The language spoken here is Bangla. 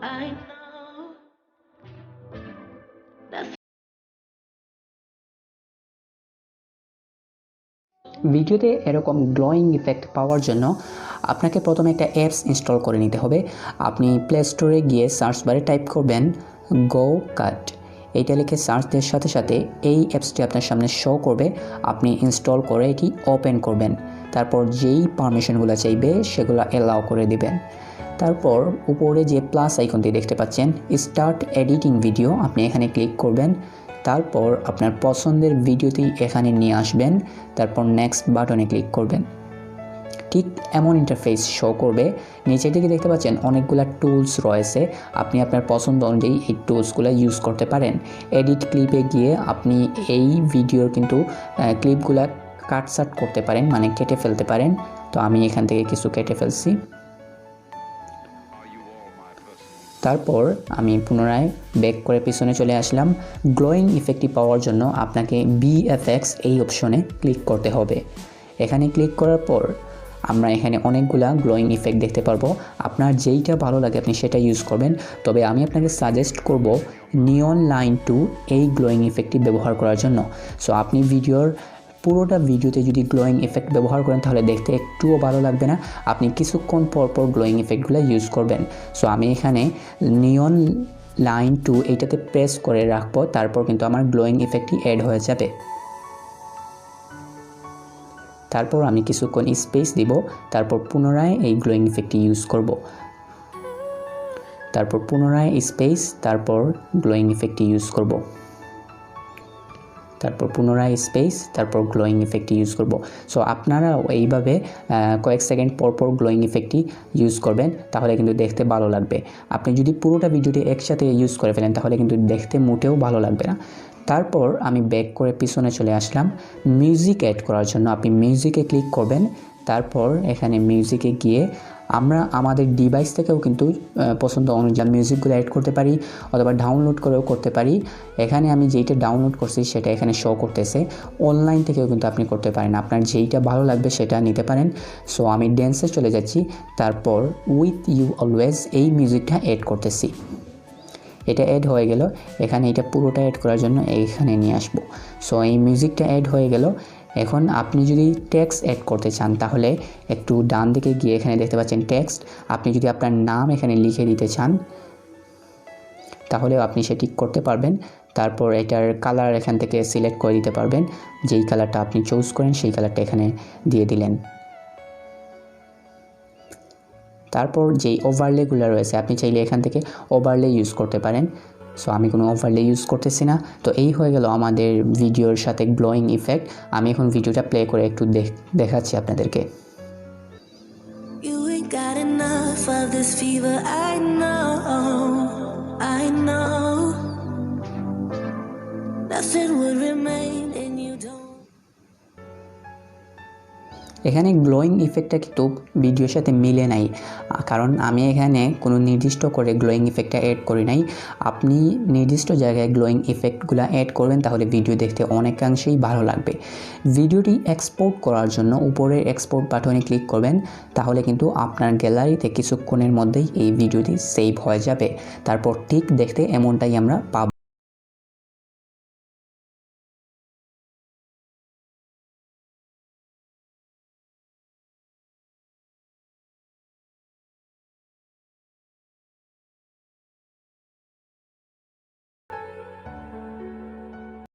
I know that ভিডিওতে এরকম গ্লোয়িং ইফেক্ট পাওয়ার জন্য আপনাকে প্রথমে একটা অ্যাপস ইনস্টল করে নিতে হবে। আপনি প্লে স্টোরে গিয়ে সার্চ বারে টাইপ করবেন গো কাট। এইটা লিখে সার্চ দেওয়ার সাথে সাথে এই অ্যাপসটি আপনার সামনে শো করবে। আপনি ইনস্টল করে এটি ওপেন করবেন। তারপর যেই পারমিশনগুলো চাইবে সেগুলো অ্যালাউ করে দিবেন। তারপর উপরে যে প্লাস আইকনটি দেখতে পাচ্ছেন স্টার্ট এডিটিং ভিডিও, আপনি এখানে ক্লিক করবেন। তারপর আপনার পছন্দের ভিডিওটি এখানে নিয়ে আসবেন। তারপর নেক্সট বাটনে ক্লিক করবেন। ঠিক এমন ইন্টারফেস শো করবে। নিচের দিকে দেখতে পাচ্ছেন অনেকগুলো টুলস রয়েছে। আপনি আপনার পছন্দ অনুযায়ী এই টুলসগুলো ইউজ করতে পারেন। এডিট ক্লিপে গিয়ে আপনি এই ভিডিওর কিন্তু ক্লিপগুলো কাটসাট করতে পারেন, মানে কেটে ফেলতে পারেন। তো আমি এখান থেকে কিছু কেটে ফেলছি। তারপর আমি পুনরায় ব্যাক করে পিছনে চলে আসলাম। গ্লোয়িং ইফেক্টটি পাওয়ার জন্য আপনাকে VFX এই অপশনে ক্লিক করতে হবে। এখানে ক্লিক করার পর আমরা এখানে অনেকগুলা গ্লোয়িং ইফেক্ট দেখতে পারবো। আপনার যেইটা ভালো লাগে আপনি সেটা ইউজ করবেন। তবে আমি আপনাকে সাজেস্ট করব নিয়ন লাইন 2 এই গ্লোয়িং ইফেক্টটি ব্যবহার করার জন্য। সো আপনি পুরোটা ভিডিওতে যদি গ্লোয়িং ইফেক্ট ব্যবহার করেন তাহলে দেখতে একটুও ভালো লাগবে না। আপনি কিছুক্ষণ পর পর গ্লোয়িং ইফেক্টগুলো ইউজ করবেন। সো আমি এখানে নিয়ন লাইন 2 এইটাতে প্রেস করে রাখবো। তারপর কিন্তু আমার গ্লোয়িং ইফেক্টটি অ্যাড হয়ে যাবে। তারপর আমি কিছুক্ষণ স্পেস দিব। তারপর পুনরায় এই গ্লোয়িং ইফেক্টটি ইউজ করব। তারপর পুনরায় স্পেস, তারপর গ্লোয়িং ইফেক্টটি ইউজ করব। তারপর পুনরায় স্পেস, তারপর গ্লোয়িং ইফেক্টটি ইউজ করব। সো আপনারাও এইভাবে কয়েক সেকেন্ড পর পর গ্লোয়িং ইফেক্টটি ইউজ করবেন, তাহলে কিন্তু দেখতে ভালো লাগবে। আপনি যদি পুরোটা ভিডিওটি একসাথে ইউজ করে ফেলেন তাহলে কিন্তু দেখতে মোটেও ভালো লাগবে না। তারপর আমি ব্যাক করে পিছনে চলে আসলাম। মিউজিক অ্যাড করার জন্য আপনি মিউজিকে ক্লিক করবেন। তারপর এখানে মিউজিকে গিয়ে আমরা আমাদের ডিভাইস থেকেও কিন্তু পছন্দ অনুযায়ী মিউজিকগুলো অ্যাড করতে পারি, অথবা ডাউনলোড করেও করতে পারি। এখানে আমি যেইটা ডাউনলোড করছি সেটা এখানে শো করতেছে। অনলাইন থেকেও কিন্তু আপনি করতে পারেন, আপনার যেইটা ভালো লাগবে সেটা নিতে পারেন। সো আমি ড্যান্সে চলে যাচ্ছি। তারপর উইথ ইউ অলওয়েজ এই মিউজিকটা অ্যাড করতেছি। এটা অ্যাড হয়ে গেল। এখানে এটা পুরোটা অ্যাড করার জন্য এইখানে নিয়ে আসবো। সো এই মিউজিকটা অ্যাড হয়ে গেল। এখন আপনি যদি টেক্সট অ্যাড করতে চান তাহলে একটু ডান দিকে গিয়ে এখানে দেখতে পাচ্ছেন টেক্সট। আপনি যদি আপনার নাম এখানে লিখে দিতে চান তাহলেও আপনি সেটি করতে পারবেন। তারপর এটার কালার এখান থেকে সিলেক্ট করে দিতে পারবেন। যেই কালারটা আপনি চুজ করেন সেই কালারটা এখানে দিয়ে দিলেন। তারপর যেই ওভারলেগুলো রয়েছে আপনি চাইলে এখান থেকে ওভারলে ইউজ করতে পারেন। সো আমি কোনো ওভারলে ইউজ করতেছি না। তো এই হয়ে গেল আমাদের ভিডিওর সাথে গ্লোয়িং ইফেক্ট। আমি এখন ভিডিওটা প্লে করে একটু দেখাচ্ছি আপনাদেরকে। you ain't got enough of this fever. I know nothing would remain and you don't. এখানে গ্লোয়িং ইফেক্টটা কিন্তু ভিডিওর সাথে মিলে নাই, কারণ আমি এখানে কোনো নির্দিষ্ট করে গ্লোয়িং ইফেক্টটা অ্যাড করি নাই। আপনি নির্দিষ্ট জায়গায় গ্লোয়িং ইফেক্টগুলো অ্যাড করবেন তাহলে ভিডিও দেখতে অনেকাংশেই ভালো লাগবে। ভিডিওটি এক্সপোর্ট করার জন্য উপরে এক্সপোর্ট বাটনে ক্লিক করবেন। তাহলে কিন্তু আপনার গ্যালারিতে কিছুক্ষণের মধ্যেই এই ভিডিওটি সেভ হয়ে যাবে। তারপর ঠিক দেখতে এমনটাই আমরা পাবো।